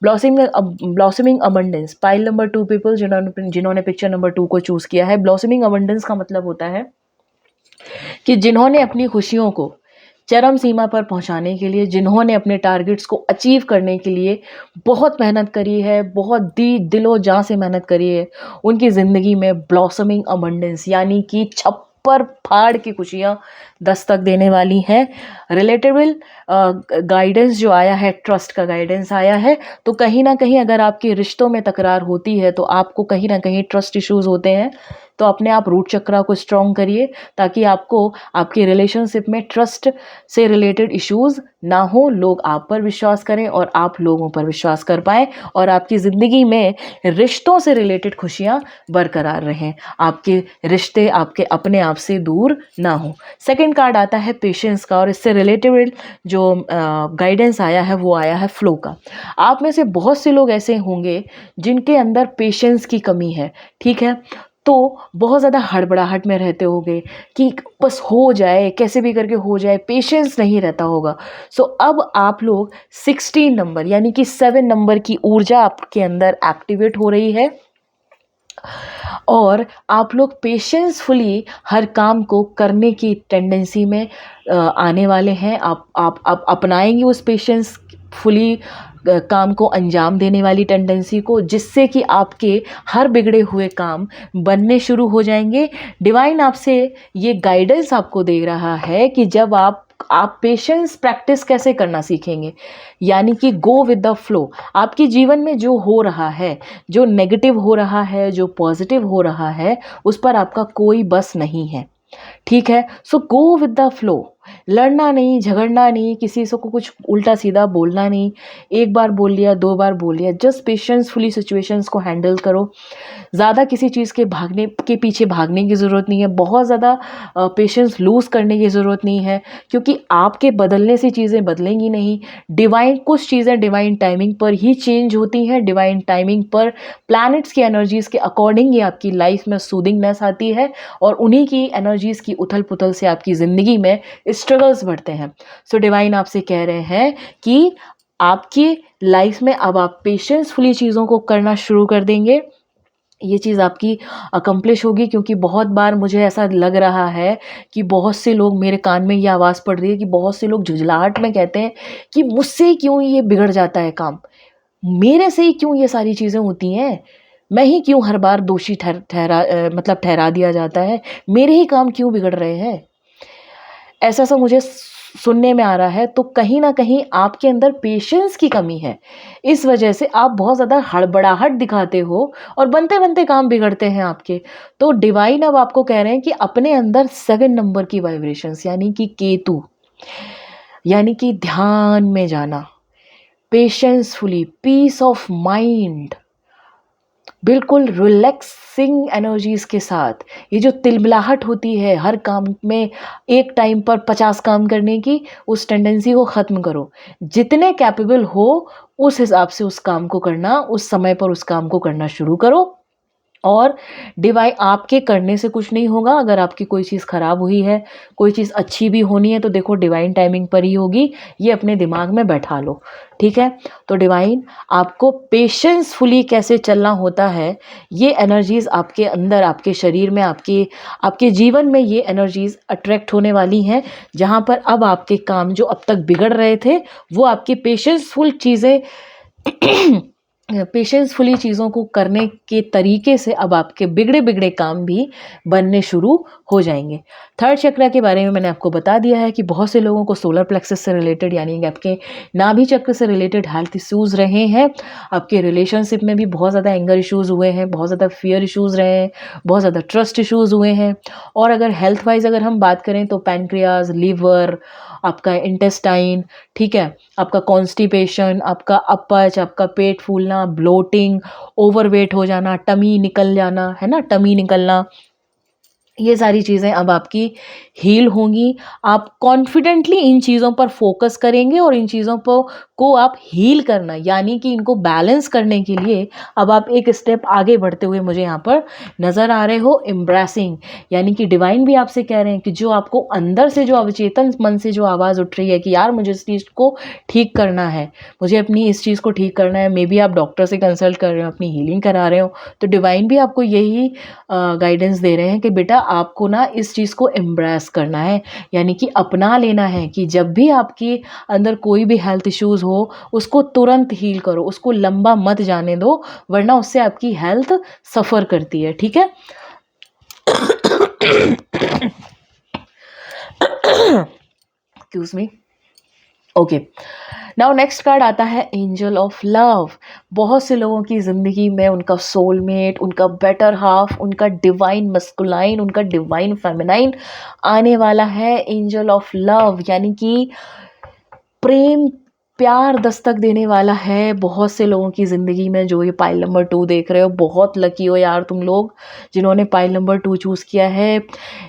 [SPEAKER 1] Blossoming abundance, pile number 2 people जिन्होंने पिक्चर नंबर 2 को चूज़ किया है। ब्लॉसमिंग अबंडेंस का मतलब होता है कि जिन्होंने अपनी खुशियों को चरम सीमा पर पहुंचाने के लिए, जिन्होंने अपने टारगेट्स को अचीव करने के लिए बहुत मेहनत करी है, बहुत दिलो जान से मेहनत करी है, उनकी ज़िंदगी में ब्लॉसमिंग अबंडेंस यानी कि छप्पर फाड़ की खुशियाँ दस्तक देने वाली हैं। रिलेटेबल गाइडेंस जो आया है, ट्रस्ट का गाइडेंस आया है, तो कहीं ना कहीं अगर आपके रिश्तों में तकरार होती है, तो आपको कहीं ना कहीं ट्रस्ट इश्यूज़ होते हैं, तो अपने आप रूट चक्रा को स्ट्रॉन्ग करिए, ताकि आपको आपके रिलेशनशिप में ट्रस्ट से रिलेटेड इश्यूज़ ना हो, लोग आप पर विश्वास करें और आप लोगों पर विश्वास कर पाएँ, और आपकी ज़िंदगी में रिश्तों से रिलेटेड खुशियाँ बरकरार रहें, आपके रिश्ते आपके अपने आप से दूर ना हो। सेकंड कार्ड आता है पेशेंस का, और इससे रिलेटेड जो गाइडेंस आया है वो आया है फ्लो का। आप में से बहुत से लोग ऐसे होंगे जिनके अंदर पेशेंस की कमी है, ठीक है, तो बहुत ज़्यादा हड़बड़ाहट में रहते होगे कि बस हो जाए, कैसे भी करके हो जाए, पेशेंस नहीं रहता होगा। सो अब आप लोग 16 नंबर यानी कि 7 नंबर की ऊर्जा आपके अंदर एक्टिवेट हो रही है, और आप लोग पेशेंसफुली हर काम को करने की टेंडेंसी में आने वाले हैं। आप अपनाएंगे उस पेशेंसफुली काम को अंजाम देने वाली टेंडेंसी को, जिससे कि आपके हर बिगड़े हुए काम बनने शुरू हो जाएंगे। डिवाइन आपसे ये गाइडेंस आपको दे रहा है कि जब आप पेशेंस प्रैक्टिस कैसे करना सीखेंगे, यानी कि गो विद द फ्लो। आपके जीवन में जो हो रहा है, जो नेगेटिव हो रहा है, जो पॉजिटिव हो रहा है, उस पर आपका कोई बस नहीं है, ठीक है। सो गो विद द फ्लो, लड़ना नहीं, झगड़ना नहीं, किसी से को कुछ उल्टा सीधा बोलना नहीं, एक बार बोल लिया, 2 बार बोल लिया, जस्ट पेशेंसफुली सिचुएशंस को हैंडल करो। ज़्यादा किसी चीज़ के पीछे भागने की ज़रूरत नहीं है, बहुत ज़्यादा पेशेंस लूज़ करने की ज़रूरत नहीं है, क्योंकि आपके बदलने से चीज़ें बदलेंगी नहीं। कुछ चीज़ें डिवाइन टाइमिंग पर ही चेंज होती हैं, डिवाइन टाइमिंग पर प्लैनेट्स की एनर्जीज़ के अकॉर्डिंग ही आपकी लाइफ में सूदिंगनेस आती है, और उन्हीं की एनर्जीज़ की उथल पुथल से आपकी ज़िंदगी में स्ट्रगल्स बढ़ते हैं। सो डिवाइन आपसे कह रहे हैं कि आपकी लाइफ में अब आप पेशेंसफुली चीज़ों को करना शुरू कर देंगे, ये चीज़ आपकी अकम्प्लिश होगी। क्योंकि बहुत बार मुझे ऐसा लग रहा है कि बहुत से लोग, मेरे कान में ये आवाज़ पड़ रही है कि बहुत से लोग झुंझलाहट में कहते हैं कि मुझसे क्यों ये बिगड़ जाता है काम, मेरे से ही क्यों ये सारी चीज़ें होती हैं, मैं ही क्यों हर बार दोषी ठहरा दिया जाता है, मेरे ही काम क्यों बिगड़ रहे हैं, ऐसा सा मुझे सुनने में आ रहा है। तो कहीं ना कहीं आपके अंदर पेशेंस की कमी है, इस वजह से आप बहुत ज़्यादा हड़बड़ाहट दिखाते हो और बनते बनते काम बिगड़ते हैं आपके। तो डिवाइन अब आपको कह रहे हैं कि अपने अंदर 7 नंबर की वाइब्रेशंस यानी कि केतु, यानी कि ध्यान में जाना, पेशेंसफुली, पीस ऑफ माइंड, बिल्कुल रिलैक्सिंग एनर्जीज के साथ। ये जो तिलमिलाहट होती है हर काम में एक टाइम पर 50 काम करने की, उस टेंडेंसी को ख़त्म करो। जितने कैपेबल हो उस हिसाब से उस काम को करना, उस समय पर उस काम को करना शुरू करो। और डिवाइन आपके करने से कुछ नहीं होगा। अगर आपकी कोई चीज़ ख़राब हुई है, कोई चीज़ अच्छी भी होनी है, तो देखो डिवाइन टाइमिंग पर ही होगी। ये अपने दिमाग में बैठा लो, ठीक है। तो डिवाइन आपको पेशेंसफुली कैसे चलना होता है, ये एनर्जीज़ आपके अंदर, आपके शरीर में, आपके जीवन में ये एनर्जीज़ अट्रैक्ट होने वाली हैं। जहाँ पर अब आपके काम जो अब तक बिगड़ रहे थे, वो आपकी पेशेंसफुल चीज़ें पेशेंसफुली चीज़ों को करने के तरीके से अब आपके बिगड़े बिगड़े काम भी बनने शुरू हो जाएंगे। थर्ड चक्र के बारे में मैंने आपको बता दिया है कि बहुत से लोगों को सोलर प्लेक्सस से रिलेटेड, यानी कि आपके नाभि चक्र से रिलेटेड हेल्थ इश्यूज़ रहे हैं। आपके रिलेशनशिप में भी बहुत ज़्यादा एंगर इश्यूज़ हुए हैं, बहुत ज़्यादा फियर इश्यूज़ रहे हैं, बहुत ज़्यादा ट्रस्ट इश्यूज़ हुए हैं। और अगर हेल्थ वाइज अगर हम बात करें तो पैनक्रियाज, लीवर, आपका इंटेस्टाइन, ठीक है, आपका कॉन्स्टिपेशन, आपका अपच, आपका पेट फूलना, ब्लोटिंग, ओवरवेट हो जाना, टमी निकल जाना, है ना, टमी निकलना, ये सारी चीज़ें अब आपकी हील होंगी। आप कॉन्फिडेंटली इन चीज़ों पर फोकस करेंगे और इन चीज़ों को आप हील करना, यानी कि इनको बैलेंस करने के लिए अब आप एक स्टेप आगे बढ़ते हुए मुझे यहाँ पर नज़र आ रहे हो। एम्ब्रेसिंग, यानी कि डिवाइन भी आपसे कह रहे हैं कि जो आपको अंदर से, जो अवचेतन मन से जो आवाज़ उठ रही है कि यार मुझे इस चीज़ को ठीक करना है, मुझे अपनी इस चीज़ को ठीक करना है। मे बी आप डॉक्टर से कंसल्ट कर रहे हो, अपनी हीलिंग करा रहे हो, तो डिवाइन भी आपको यही गाइडेंस दे रहे हैं कि बेटा आपको ना इस चीज़ को एम्ब्रेस करना है, यानी कि अपना लेना है कि जब भी आपके अंदर कोई भी हेल्थ इश्यूज़ हो उसको तुरंत हील करो, उसको लंबा मत जाने दो, वरना उससे आपकी हेल्थ सफ़र करती है, ठीक है। Excuse me, okay. Now next card आता है एंजल ऑफ लव। बहुत से लोगों की ज़िंदगी में उनका सोलमेट, उनका बेटर हाफ, उनका डिवाइन मस्कुलाइन, उनका डिवाइन फेमिनाइन आने वाला है। एंजल ऑफ लव यानी कि प्रेम, प्यार दस्तक देने वाला है बहुत से लोगों की ज़िंदगी में। जो ये पाइल नंबर 2 देख रहे हो, बहुत लकी हो यार तुम लोग जिन्होंने पाइल नंबर 2 चूज़ किया है।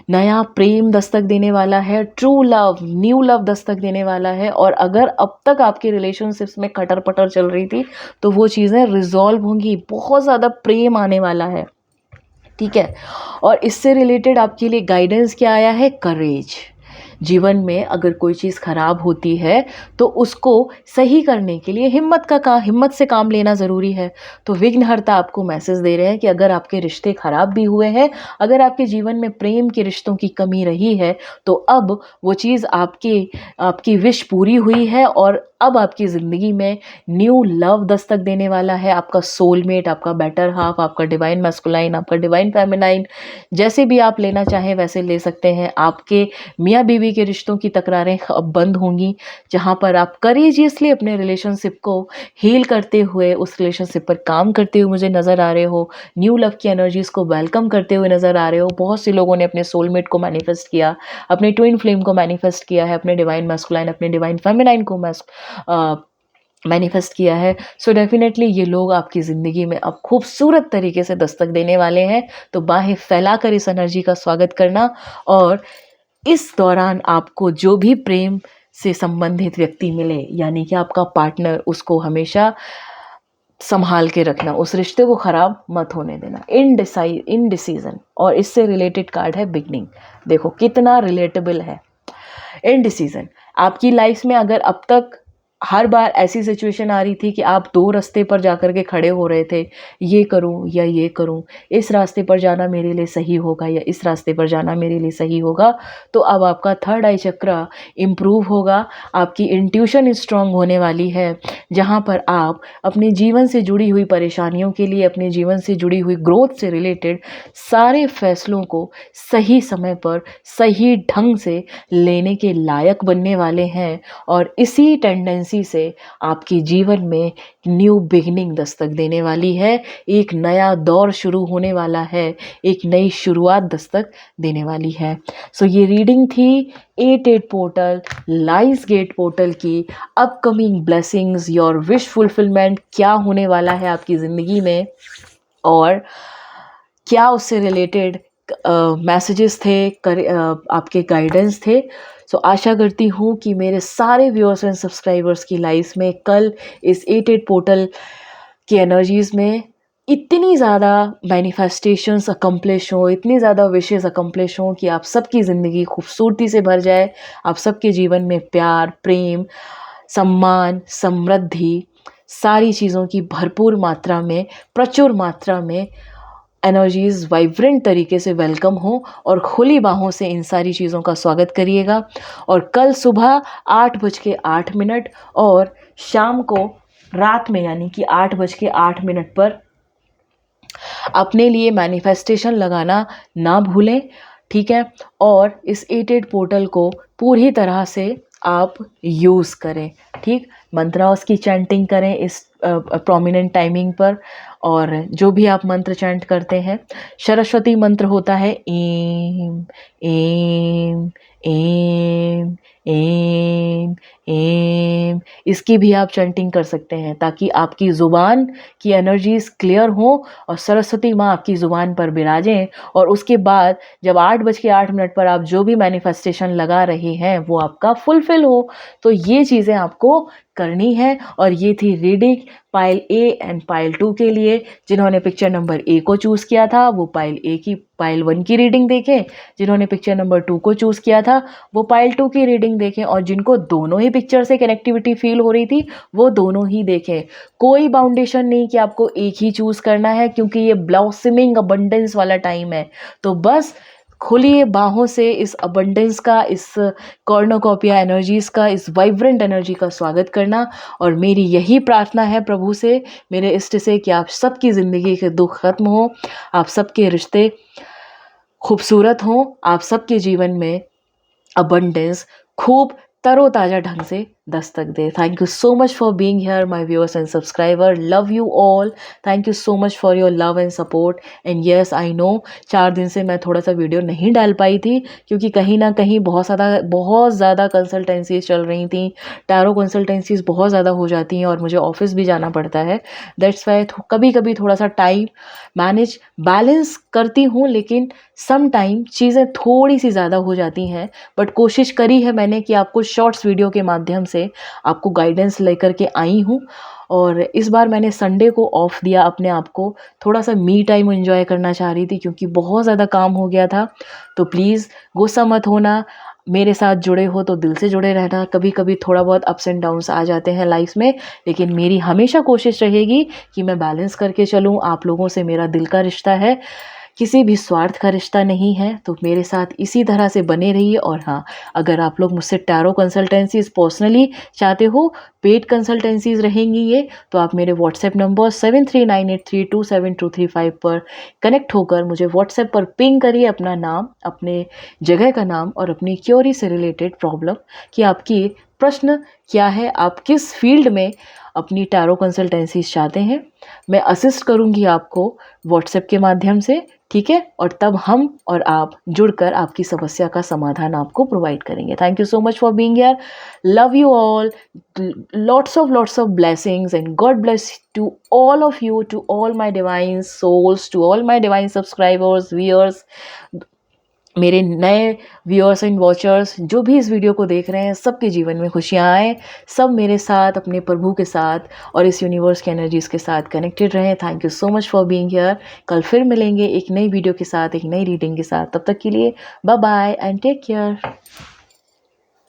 [SPEAKER 1] नया प्रेम दस्तक देने वाला है, true love, new love Dastak देने वाला है। और अगर अब तक आपके रिलेशनशिप्स में खटर पटर चल रही थी तो वो चीज़ें रिजॉल्व होंगी, बहुत ज़्यादा प्रेम आने वाला है, ठीक है। और इससे रिलेटेड आपके लिए गाइडेंस क्या आया है? करेज। जीवन में अगर कोई चीज़ खराब होती है तो उसको सही करने के लिए हिम्मत से काम लेना ज़रूरी है। तो विघ्नहर्ता आपको मैसेज दे रहे हैं कि अगर आपके रिश्ते खराब भी हुए हैं, अगर आपके जीवन में प्रेम के रिश्तों की कमी रही है, तो अब वो चीज़ आपकी विश पूरी हुई है और अब आपकी ज़िंदगी में न्यू लव दस्तक देने वाला है। आपका सोलमेट, आपका बेटर हाफ, आपका डिवाइन मैस्कुलाइन, आपका डिवाइन फेमिनाइन, जैसे भी आप लेना चाहें वैसे ले सकते हैं। आपके मियाँ बीवी के रिश्तों की तकरारें अब बंद होंगी, जहाँ पर आप करेजियसली अपने रिलेशनशिप को हील करते हुए, उस रिलेशनशिप पर काम करते हुए मुझे नज़र आ रहे हो। न्यू लव की एनर्जीज़ को वेलकम करते हुए नज़र आ रहे हो। बहुत से लोगों ने अपने सोलमेट को मैनिफेस्ट किया, अपने ट्विन फ्लेम को मैनिफेस्ट किया है, अपने डिवाइन मैस्कुलाइन, अपने डिवाइन फेमिनाइन को मैनिफेस्ट किया है। सो डेफिनेटली ये लोग आपकी ज़िंदगी में अब खूबसूरत तरीके से दस्तक देने वाले हैं। तो बाहें फैलाकर इस एनर्जी का स्वागत करना। और इस दौरान आपको जो भी प्रेम से संबंधित व्यक्ति मिले, यानी कि आपका पार्टनर, उसको हमेशा संभाल के रखना, उस रिश्ते को ख़राब मत होने देना। इनडिसीजन, और इससे रिलेटेड कार्ड है बिगनिंग। देखो कितना रिलेटेबल है। इनडिसीजन, आपकी लाइफ में अगर अब तक हर बार ऐसी सिचुएशन आ रही थी कि आप दो रास्ते पर जाकर के खड़े हो रहे थे, ये करूं या ये करूं, इस रास्ते पर जाना मेरे लिए सही होगा या इस रास्ते पर जाना मेरे लिए सही होगा, तो अब आपका थर्ड आई चक्र इम्प्रूव होगा। आपकी इंट्यूशन स्ट्रांग होने वाली है, जहां पर आप अपने जीवन से जुड़ी हुई परेशानियों के लिए, अपने जीवन से जुड़ी हुई ग्रोथ से रिलेटेड सारे फैसलों को सही समय पर सही ढंग से लेने के लायक बनने वाले हैं। और इसी टेंडेंसी फ्रीक्वेंसी से आपके जीवन में न्यू बिगिनिंग दस्तक देने वाली है, एक नया दौर शुरू होने वाला है, एक नई शुरुआत दस्तक देने वाली है। सो ये रीडिंग थी 88 पोर्टल, लाइज गेट पोर्टल की upcoming blessings, your wish fulfilment क्या होने वाला है आपकी ज़िंदगी में और क्या उससे रिलेटेड मैसेजेस थे, आपके गाइडेंस थे। सो आशा करती हूँ कि मेरे सारे व्यूअर्स एंड सब्सक्राइबर्स की लाइफ में कल इस 88 पोर्टल की एनर्जीज़ में इतनी ज़्यादा मैनिफेस्टेशंस अकम्प्लिश हो, इतनी ज़्यादा विशेज़ अकम्प्लिश हों कि आप सबकी ज़िंदगी खूबसूरती से भर जाए, आप सबके जीवन में प्यार, प्रेम, सम्मान, समृद्धि, सारी चीज़ों की भरपूर मात्रा में, प्रचुर मात्रा में एनर्जीज़ वाइब्रेंट तरीके से वेलकम हो और खुली बाहों से इन सारी चीज़ों का स्वागत करिएगा। और कल सुबह 8:08 और शाम को रात में यानी कि 8:08 पर अपने लिए मैनिफेस्टेशन लगाना ना भूलें, ठीक है। और इस 88 पोर्टल को पूरी तरह से आप यूज़ करें, ठीक। मंत्रास की चैंटिंग करें इस प्रोमिनेंट टाइमिंग पर, और जो भी आप मंत्र चैंट करते हैं, सरस्वती मंत्र होता है एम एम एम एम एम, इसकी भी आप चैंटिंग कर सकते हैं ताकि आपकी ज़ुबान की एनर्जीज क्लियर हो और सरस्वती माँ आपकी ज़ुबान पर विराजें। और उसके बाद जब 8:08 पर आप जो भी मैनिफेस्टेशन लगा रहे हैं वो आपका फुलफिल हो। तो ये चीज़ें आपको करनी है। और ये थी reading pile A and pile 2 के लिए। जिन्होंने पिक्चर नंबर ए को चूज़ किया था वो पाइल 1 की रीडिंग देखें, जिन्होंने पिक्चर नंबर 2 को चूज़ किया था वो पाइल 2 की रीडिंग देखें, और जिनको दोनों ही पिक्चर से कनेक्टिविटी फील हो रही थी वो दोनों ही देखें। कोई बाउंडेशन नहीं कि आपको एक ही चूज़ करना है, क्योंकि ये ब्लॉसमिंग अबंडेंस वाला टाइम है। तो बस खुली बाहों से इस अबंडेंस का, इस कॉर्नोकॉपिया एनर्जीज़ का, इस वाइब्रेंट एनर्जी का स्वागत करना। और मेरी यही प्रार्थना है प्रभु से, मेरे इष्ट से, कि आप सबकी ज़िंदगी के दुख खत्म हो, आप सबके रिश्ते खूबसूरत हों, आप सबके जीवन में अबंडेंस खूब तरोताज़ा ढंग से दस्तक दे। Thank you so much for being here my viewers and subscriber, love you all. Thank you so much for your love and support. And yes I know 4 दिन से मैं थोड़ा सा वीडियो नहीं डाल पाई थी, क्योंकि कहीं ना कहीं बहुत ज़्यादा कंसल्टेंसीज चल रही थी, टैरो कंसल्टेंसीज बहुत ज़्यादा हो जाती हैं और मुझे ऑफिस भी जाना पड़ता है। दैट्स वाई कभी कभी थोड़ा सा टाइम बैलेंस करती हूँ, लेकिन सम टाइम चीज़ें थोड़ी सी ज़्यादा हो जाती हैं। बट कोशिश करी है मैंने कि आपको शॉर्ट्स वीडियो के माध्यम से आपको गाइडेंस लेकर के आई हूँ। और इस बार मैंने संडे को ऑफ दिया अपने आप को, थोड़ा सा मी टाइम एंजॉय करना चाह रही थी, क्योंकि बहुत ज़्यादा काम हो गया था। तो प्लीज़ गुस्सा मत होना, मेरे साथ जुड़े हो तो दिल से जुड़े रहना। कभी कभी थोड़ा बहुत अप्स एंड डाउन्स आ जाते हैं लाइफ में, लेकिन मेरी हमेशा कोशिश रहेगी कि मैं बैलेंस करके चलूँ। आप लोगों से मेरा दिल का रिश्ता है, किसी भी स्वार्थ का रिश्ता नहीं है। तो मेरे साथ इसी तरह से बने रहिए। और हाँ, अगर आप लोग मुझसे टैरो कंसल्टेंसीज पर्सनली चाहते हो, पेड कंसल्टेंसीज रहेंगी ये, तो आप मेरे व्हाट्सएप नंबर 7398327235 पर कनेक्ट होकर मुझे व्हाट्सएप पर पिंग करिए अपना नाम, अपने जगह का नाम और अपनी क्योरी से रिलेटेड प्रॉब्लम, कि आपकी प्रश्न क्या है, आप किस फील्ड में अपनी टैरो कंसल्टेंसीज चाहते हैं। मैं असिस्ट करूंगी आपको व्हाट्सएप के माध्यम से, ठीक है। और तब हम और आप जुड़कर आपकी समस्या का समाधान आपको प्रोवाइड करेंगे। Thank you so much for being here, love you all, lots of blessings and God bless to all of you, to all my divine souls, to all my divine subscribers, viewers, मेरे नए viewers and watchers जो भी इस video को देख रहे हैं, सबके जीवन में खुशियाँ आए, सब मेरे साथ, अपने प्रभु के साथ और इस यूनिवर्स की एनर्जीज़ के साथ कनेक्टेड रहें। Thank you so much for being here. कल फिर मिलेंगे एक नई वीडियो के साथ, एक नई रीडिंग के साथ। तब तक के लिए bye bye and take care.